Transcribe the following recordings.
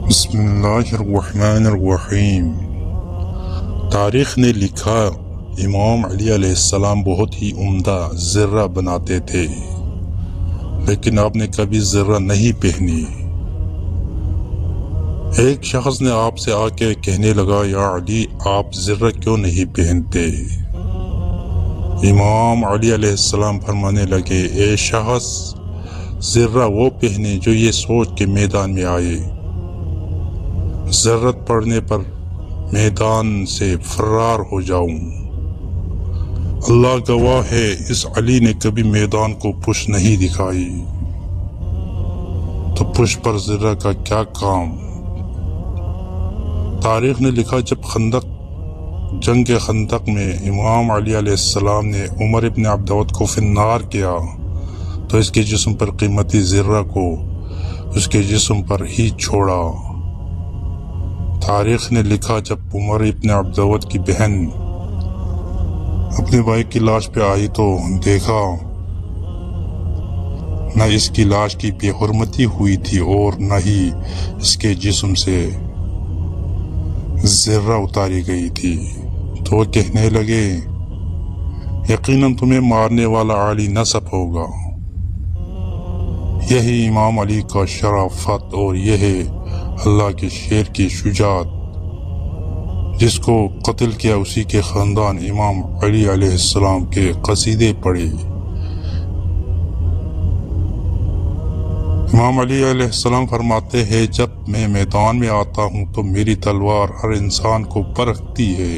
بسم اللہ الرحمن الرحیم۔ تاریخ نے لکھا امام علی علیہ السلام بہت ہی عمدہ زرہ بناتے تھے، لیکن آپ نے کبھی زرہ نہیں پہنی۔ ایک شخص نے آپ سے آ کے کہنے لگا، یا علی آپ زرہ کیوں نہیں پہنتے؟ امام علی علیہ السلام فرمانے لگے، اے شخص، زرہ وہ پہنے جو یہ سوچ کے میدان میں آئے، ضرورت پڑنے پر میدان سے فرار ہو جاؤں۔ اللہ گواہ ہے، اس علی نے کبھی میدان کو پشت نہیں دکھائی، تو پشت پر زرہ کا کیا کام؟ تاریخ نے لکھا جب جنگ خندق میں امام علی علیہ السلام نے عمر ابن عبدود کو فی النار کیا، تو اس کے جسم پر قیمتی زرہ کو اس کے جسم پر ہی چھوڑا۔ تاریخ نے لکھا جب عمر ابن عبدود کی بہن اپنے بھائی کی لاش پہ آئی تو دیکھا نہ اس کی لاش کی بے حرمتی ہوئی تھی اور نہ ہی اس کے جسم سے زرہ اتاری گئی تھی، تو وہ کہنے لگے، یقیناً تمہیں مارنے والا علی نسب ہوگا۔ یہی امام علی کا شرافت اور یہ ہے اللہ کے شیر کی شجاعت۔ جس کو قتل کیا اسی کے خاندان امام علی علیہ السلام کے قصیدے پڑھے۔ امام علی علیہ السلام فرماتے ہیں، جب میں میدان میں آتا ہوں تو میری تلوار ہر انسان کو پرکھتی ہے۔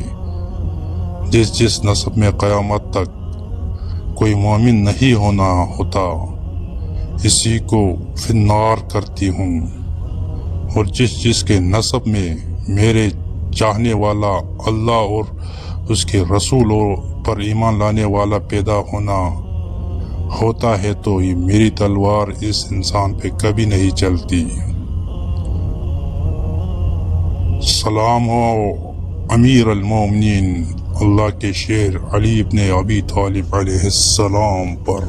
جس نسب میں قیامت تک کوئی مومن نہیں ہوتا اسی کو فی النار کرتی ہوں، اور جس کے نسب میں میرے چاہنے والا اللہ اور اس کے رسولوں پر ایمان لانے والا پیدا ہوتا ہے تو یہ میری تلوار اس انسان پہ کبھی نہیں چلتی۔ سلام ہو امیر المومنین اللہ کے شیر علی ابن ابی طالب علیہ السلام پر۔